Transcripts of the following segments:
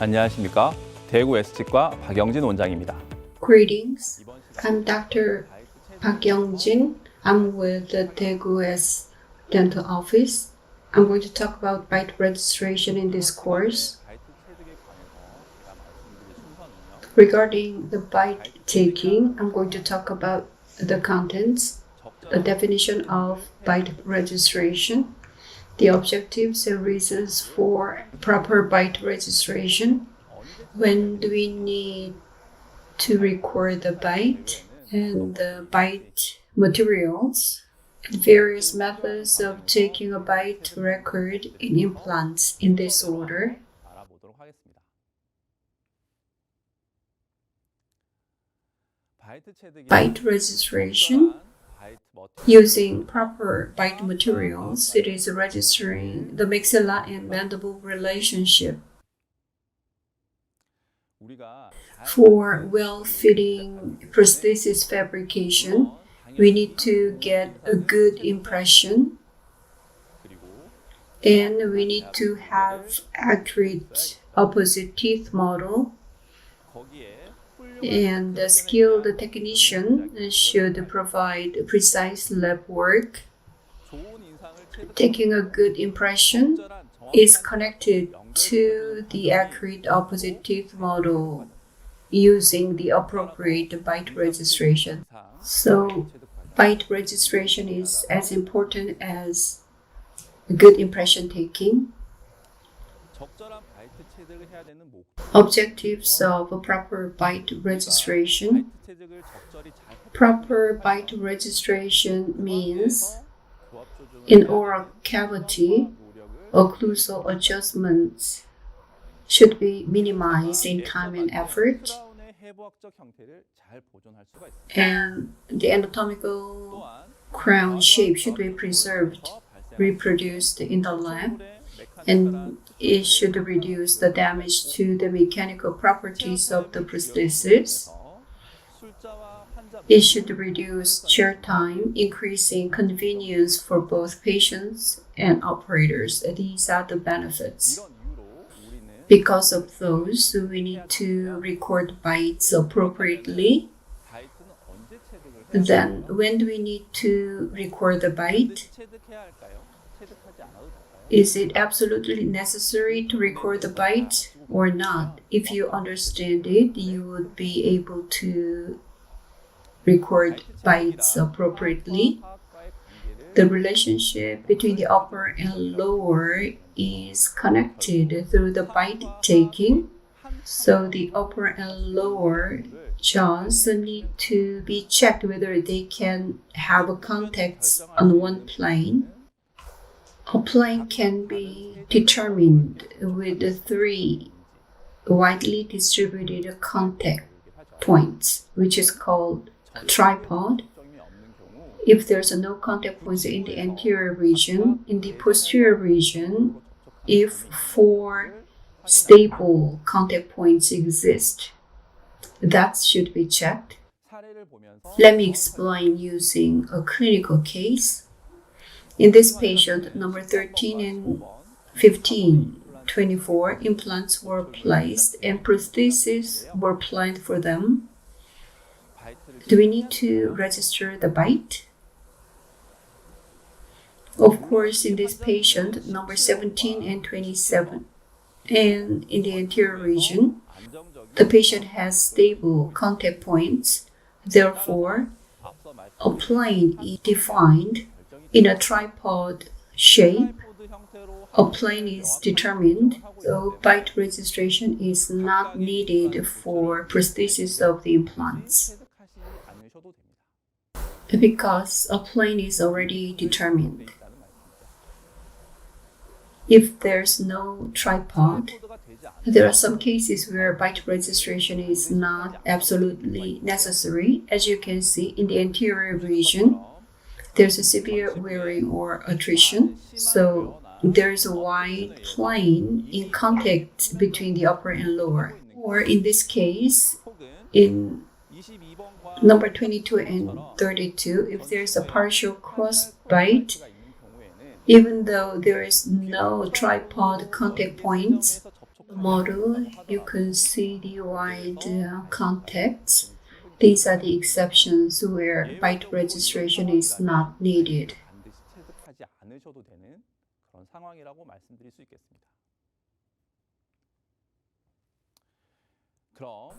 안녕하십니까. 대구 S치과 박영진 원장입니다. Greetings, I'm Dr. Park Young-jin. I'm with the Daegu S Dental Office. I'm going to talk about bite registration in this course. Regarding the bite taking, I'm going to talk about the contents, the definition of bite registration, the objectives and reasons for proper bite registration, when do we need to record the bite, and the bite materials, and various methods of taking a bite record in implants in this order. Bite registration. Using proper bite materials, it is registering the maxilla and mandible relationship. For well-fitting prosthesis fabrication, we need to get a good impression, and we need to have accurate opposite teeth model, and the skilled technician should provide precise lab work. Taking a good impression is connected to the accurate opposite teeth model using the appropriate bite registration. So, bite registration is as important as good impression taking. Objectives of a proper bite registration. Proper bite registration means in oral cavity, occlusal adjustments should be minimized in time and effort, and the anatomical crown shape should be preserved, reproduced in the lab, and it should reduce the damage to the mechanical properties of the prosthesis. It should reduce chair time, increasing convenience for both patients and operators. These are the benefits. Because of those, we need to record bites appropriately. Then, when do we need to record the bite? Is it absolutely necessary to record the bite or not? If you understand it, you would be able to record bites appropriately. The relationship between the upper and lower is connected through the bite taking. So the upper and lower jaws need to be checked whether they can have contacts on one plane. A plane can be determined with the 3 widely distributed contact points, which is called a tripod. If there's no contact points in the anterior region, in the posterior region, if 4 stable contact points exist, that should be checked. Let me explain using a clinical case. In this patient, number 13 and 15, 24, implants were placed and prostheses were planned for them. Do we need to register the bite? Of course, in this patient, number 17 and 27, and in the anterior region, the patient has stable contact points. Therefore, a plane is defined in a tripod shape. A plane is determined, so bite registration is not needed for prosthesis of the implants because a plane is already determined. If there's no tripod, there are some cases where bite registration is not absolutely necessary. As you can see, in the anterior region, there's a severe wearing or attrition, so there's a wide plane in contact between the upper and lower. Or in this case, in number 22 and 32, if there's a partial cross bite, even though there is no tripod contact points, model, you can see the wide contacts. These are the exceptions where byte registration is not needed. 반드시 체득하지 않으셔도 되는 그런 상황이라고 말씀드릴 수 있겠습니다. 그럼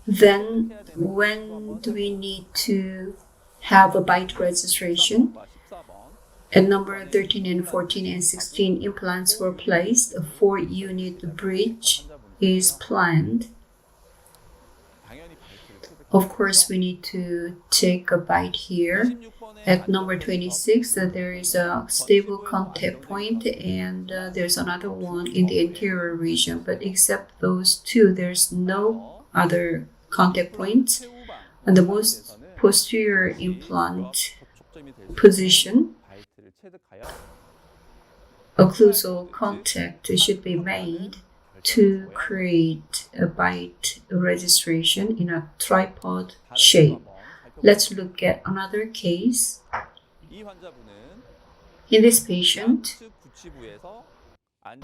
Then, when do we need to have a byte registration? At number 13 and 14 and 16, implants were placed. A 4-unit bridge is planned. Of course, we need to take a byte here. At number 26, there is a stable contact point, and there's another one in the anterior region. But except those two, there's no other contact points. And the most posterior implant position, occlusal contact should be made to create a byte registration in a tripod shape. Let's look at another case. In this patient,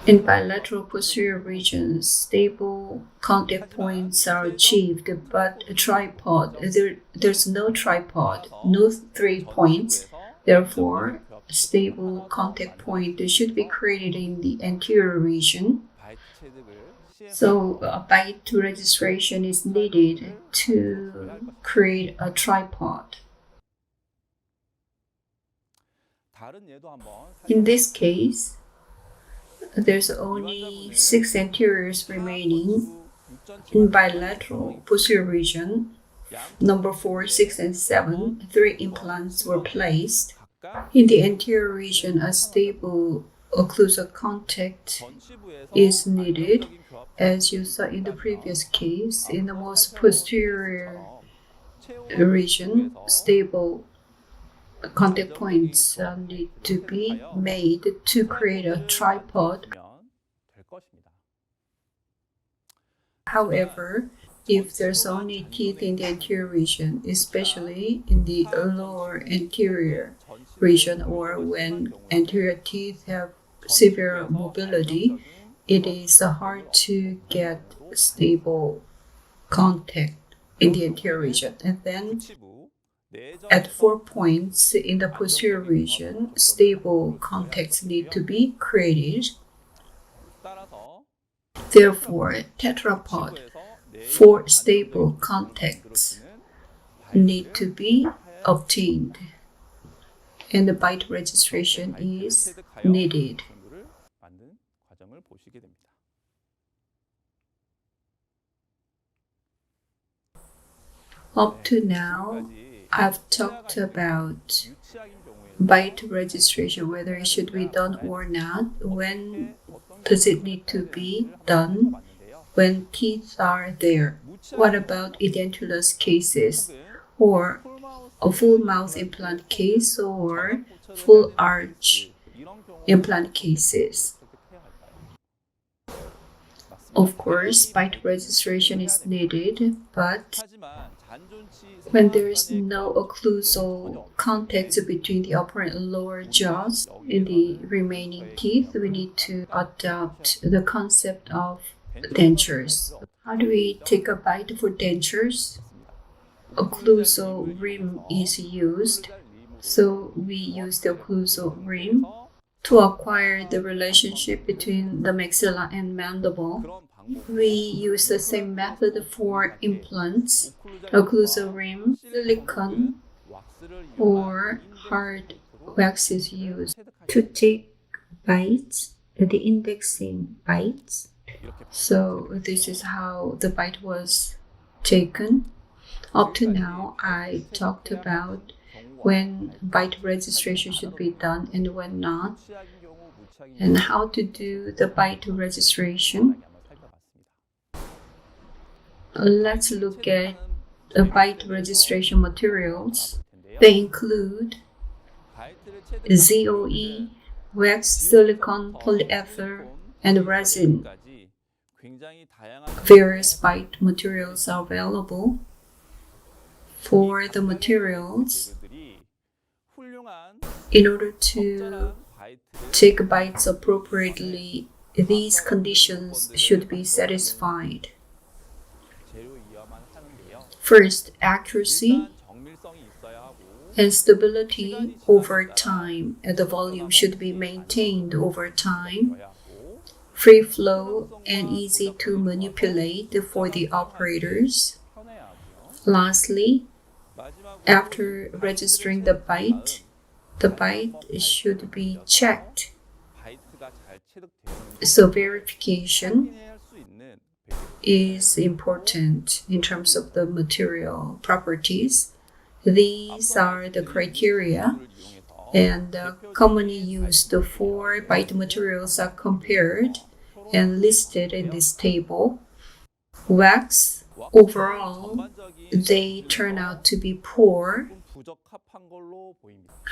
in bilateral posterior regions, stable contact points are achieved, but a tripod, there's no tripod, no 3 points. Therefore, a stable contact point should be created in the anterior region. So a byte registration is needed to create a tripod. In this case, there's only 6 anteriors remaining. In bilateral posterior region, number 4, 6, and 7, 3 implants were placed. In the anterior region, a stable occlusal contact is needed. As you saw in the previous case, in the most posterior region, stable contact points need to be made to create a tripod. However, if there's only teeth in the anterior region, especially in the lower anterior region, or when anterior teeth have severe mobility, it is hard to get stable contact in the anterior region. And then at 4 points in the posterior region, stable contacts need to be created. Therefore, tetrapod, 4 stable contacts need to be obtained, and the byte registration is needed. Up to now, I've talked about byte registration, whether it should be done or not. When does it need to be done? When teeth are there. What about edentulous cases, or a full mouth implant case, or full arch implant cases? Of course, byte registration is needed, but when there is no occlusal contact between the upper and lower jaws in the remaining teeth, we need to adopt the concept of dentures. How do we take a bite for dentures? Occlusal rim is used, so we use the occlusal rim to acquire the relationship between the maxilla and mandible. We use the same method for implants. Occlusal rim, silicone, or hard wax is used. To take bites, the indexing bites. So this is how the bite was taken. Up to now, I talked about when byte registration should be done and when not, and how to do the byte registration. Let's look at the byte registration materials. They include ZOE, wax, silicone, polyether, and resin. Various byte materials are available. For the materials, in order to take bytes appropriately, these conditions should be satisfied. First, accuracy and stability over time. The volume should be maintained over time. Free flow and easy to manipulate for the operators. Lastly, after registering the byte should be checked. So verification is important in terms of the material properties. These are the criteria, and commonly used 4 byte materials are compared and listed in this table. Wax, overall, they turn out to be poor.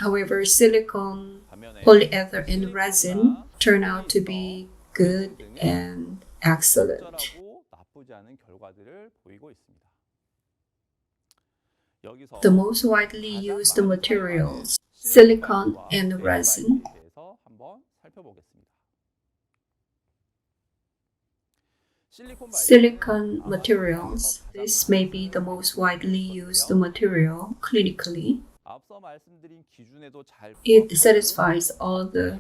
However, silicon, polyether, and resin turn out to be good and excellent. The most widely used materials, silicon and resin. Silicon materials. This may be the most widely used material clinically. It satisfies all the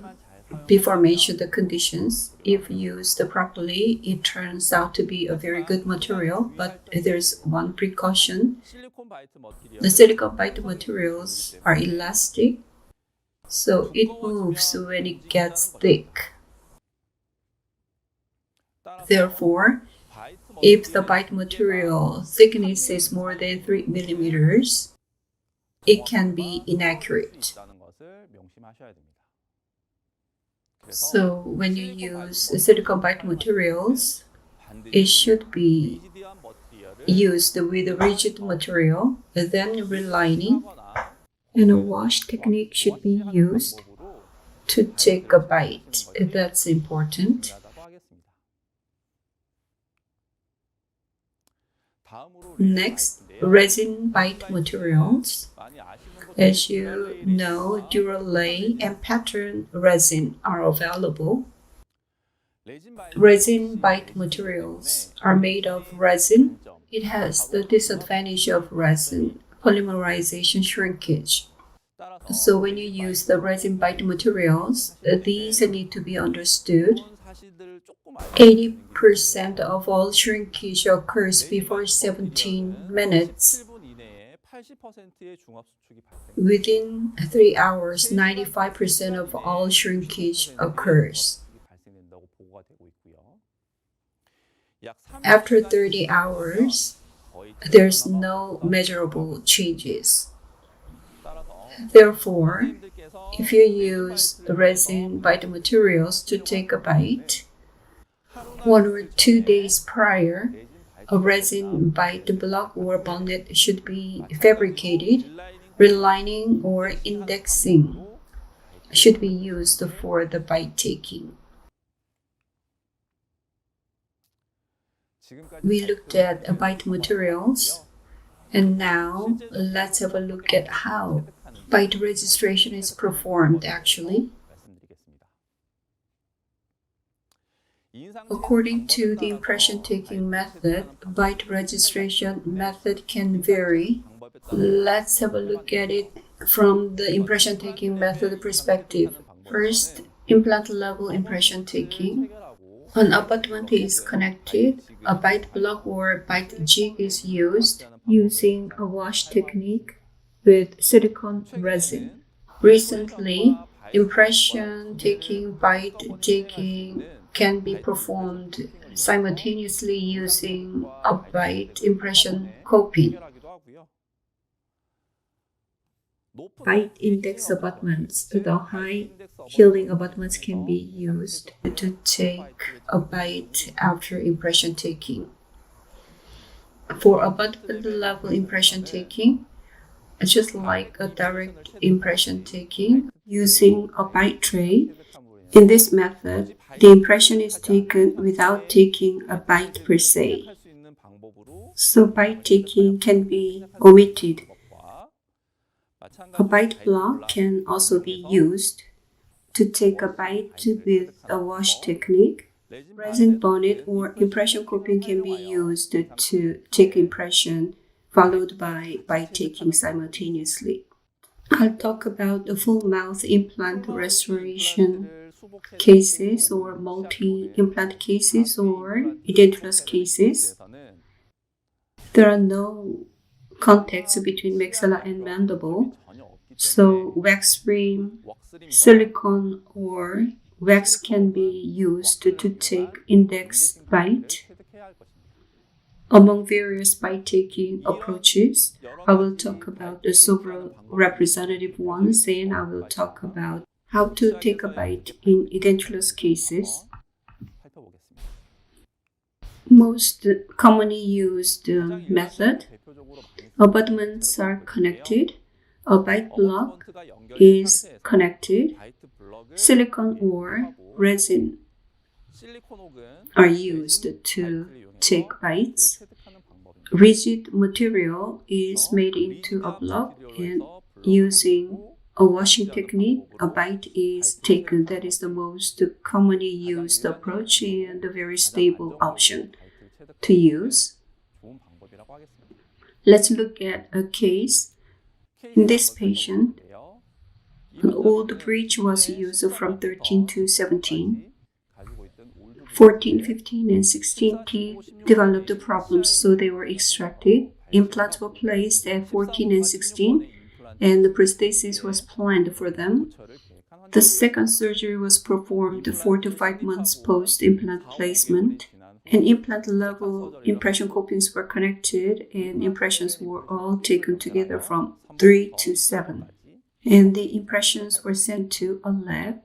before mentioned conditions. If used properly, it turns out to be a very good material, but there's one precaution. The silicon byte materials are elastic, so it moves when it gets thick. Therefore, if the byte material thickness is more than 3 millimeters, it can be inaccurate. So when you use silicon byte materials, it should be used with a rigid material, then relining, and a wash technique should be used to take a byte. That's important. Next, resin byte materials. As you know, Duralay and pattern resin are available. Resin byte materials are made of resin. It has the disadvantage of resin polymerization shrinkage. So when you use the resin byte materials, these need to be understood. 80% of all shrinkage occurs before 17 minutes. Within 3 hours, 95% of all shrinkage occurs. After 30 hours, there's no measurable changes. Therefore, if you use resin byte materials to take a byte, 1 or 2 days prior, a resin byte block or bonnet should be fabricated. Relining or indexing should be used for the byte taking. We looked at byte materials, and now let's have a look at how byte registration is performed actually. According to the impression-taking method, byte registration method can vary. Let's have a look at it from the impression-taking method perspective. First, implant-level impression-taking. An abutment is connected. A byte block or byte jig is used using a wash technique with silicone resin. Recently, impression-taking, byte taking can be performed simultaneously using a byte impression copy. Byte index abutments. The high healing abutments can be used to take a byte after impression taking. For abutment level impression taking, just like a direct impression taking using a byte tray, in this method, the impression is taken without taking a byte per se. So byte taking can be omitted. A byte block can also be used to take a byte with a wash technique. Resin bonnet or impression coping can be used to take impression followed by bite taking simultaneously. I'll talk about the full mouth implant restoration cases or multi-implant cases or edentulous cases. There are no contacts between maxilla and mandible, so wax rim, silicone, or wax can be used to take index bite. Among various bite-taking approaches, I will talk about the several representative ones, and I will talk about how to take a bite in edentulous cases. Most commonly used method, abutments are connected, a bite block is connected, silicone or resin are used to take bites. Rigid material is made into a block, and using a washing technique, a bite is taken. That is the most commonly used approach and a very stable option to use. Let's look at a case. In this patient, an old bridge was used from 13 to 17. 14, 15, and 16 teeth developed problems, so they were extracted. Implants were placed at 14 and 16, and the prosthesis was planned for them. The second surgery was performed 4 to 5 months post-implant placement, and implant-level impression copings were connected, and impressions were all taken together from 3 to 7. And the impressions were sent to a lab.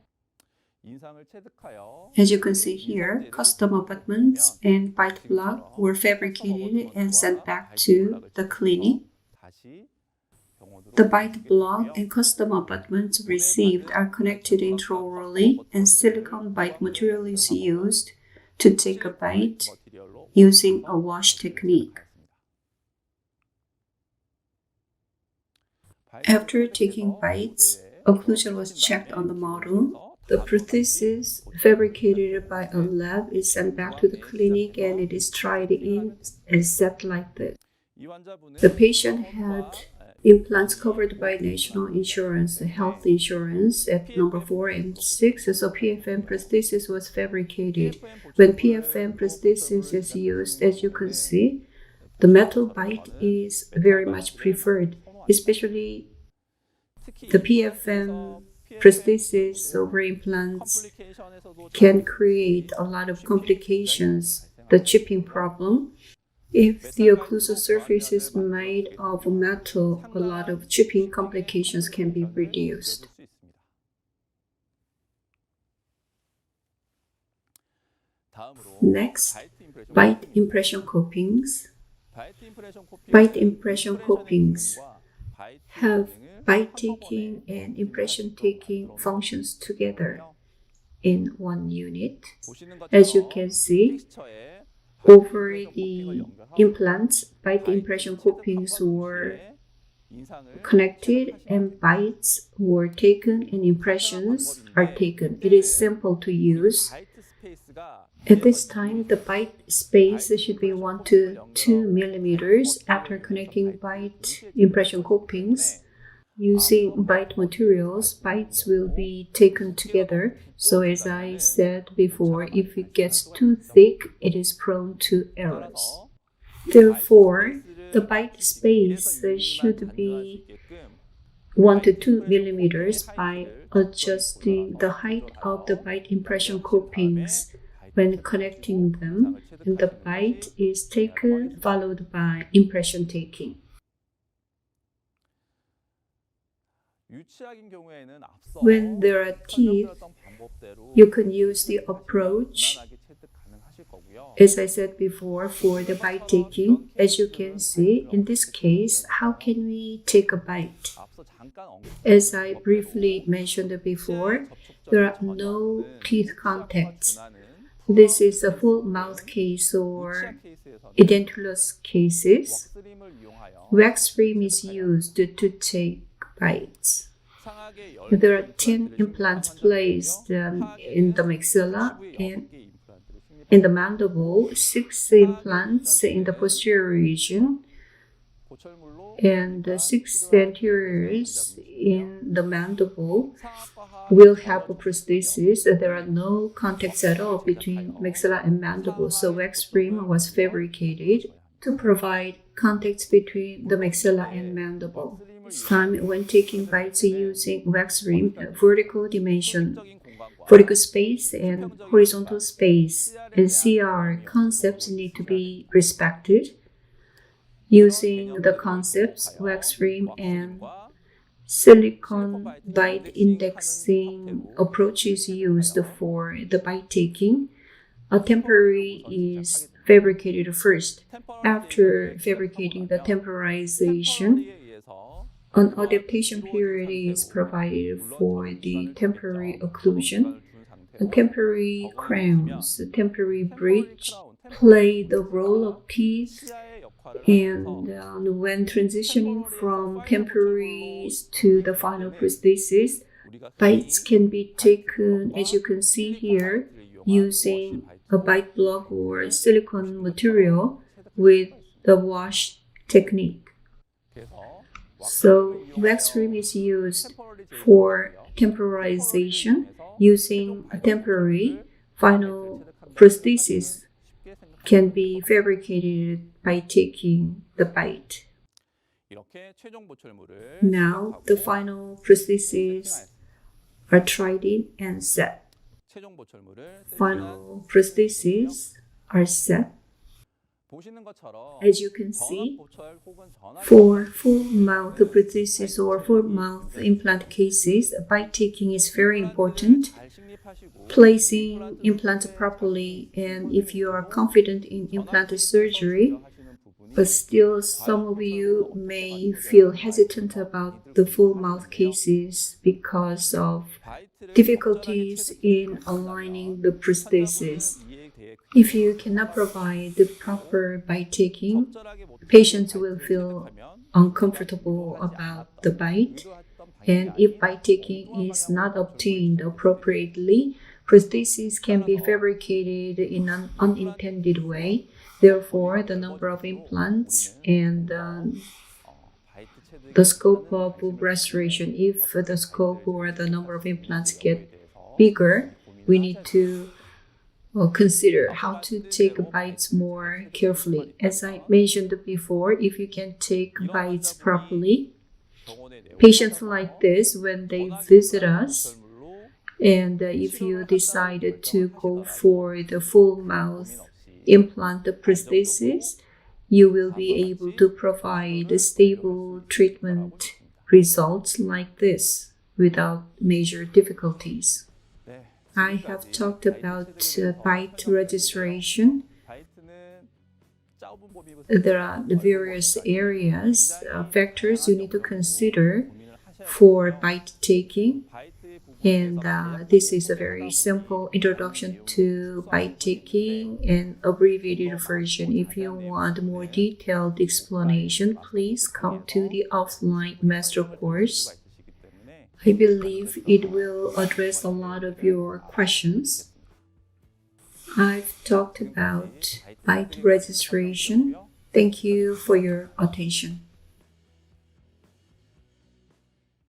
As you can see here, custom abutments and bite block were fabricated and sent back to the clinic. The bite block and custom abutments received are connected intraorally, and silicone bite material is used to take a bite using a wash technique. After taking bites, occlusion was checked on the model. The prosthesis fabricated by a lab is sent back to the clinic, and it is tried in and set like this. The patient had implants covered by national insurance, health insurance at number 4 and 6, so PFM prosthesis was fabricated. When PFM prosthesis is used, as you can see, the metal bite is very much preferred, especially the PFM prosthesis over implants can create a lot of complications, the chipping problem. If the occlusal surface is made of metal, a lot of chipping complications can be reduced. Next, bite impression copings. Bite impression copings have bite-taking and impression-taking functions together in one unit. As you can see, over the implants, bite impression copings were connected and bites were taken and impressions are taken. It is simple to use. At this time, the bite space should be 1 to 2 millimeters. After connecting bite impression copings, using bite materials, bites will be taken together. So as I said before, if it gets too thick, it is prone to errors. Therefore, the bite space should be 1 to 2 millimeters by adjusting the height of the bite impression copings when connecting them, and the bite is taken followed by impression taking. When there are teeth, you can use the approach, as I said before, for the bite taking. As you can see, in this case, how can we take a bite? As I briefly mentioned before, there are no teeth contacts. This is a full mouth case or edentulous cases. Wax rim is used to take bites. There are 10 implants placed in the maxilla, and in the mandible, 6 implants in the posterior region, and 6 anteriors in the mandible will have a prosthesis. There are no contacts at all between maxilla and mandible, so wax rim was fabricated to provide contacts between the maxilla and mandible. This time, when taking bites using wax rim, vertical space and horizontal space and CR concepts need to be respected. Using the concepts, wax rim and silicon bite indexing approach is used for the bite taking. A temporary is fabricated first. After fabricating the temporization, an adaptation period is provided for the temporary occlusion. Temporary crowns, temporary bridge play the role of teeth, and when transitioning from temporaries to the final prosthesis, bites can be taken, as you can see here, using a bite block or silicone material with the wash technique. So wax rim is used for temporization. Using a temporary, final prosthesis can be fabricated by taking the bite. Now the final prostheses are tried in and set. Final prostheses are set. As you can see, for full mouth prosthesis or full mouth implant cases, bite taking is very important. Placing implants properly, and if you are confident in implant surgery, but still some of you may feel hesitant about the full mouth cases because of difficulties in aligning the prosthesis. If you cannot provide the proper bite taking, patients will feel uncomfortable about the bite. And if bite taking is not obtained appropriately, prosthesis can be fabricated in an unintended way. Therefore, the number of implants and the scope of restoration, if the scope or the number of implants get bigger, we need to consider how to take bites more carefully. As I mentioned before, if you can take bites properly, patients like this, when they visit us, and if you decide to go for the full mouth implant prosthesis, you will be able to provide stable treatment results like this without major difficulties. I have talked about bite registration. There are various areas, factors you need to consider for bite taking. And this is a very simple introduction to bite taking and abbreviated version. If you want more detailed explanation, please come to the offline master course. I believe it will address a lot of your questions. I've talked about bite registration. Thank you for your attention.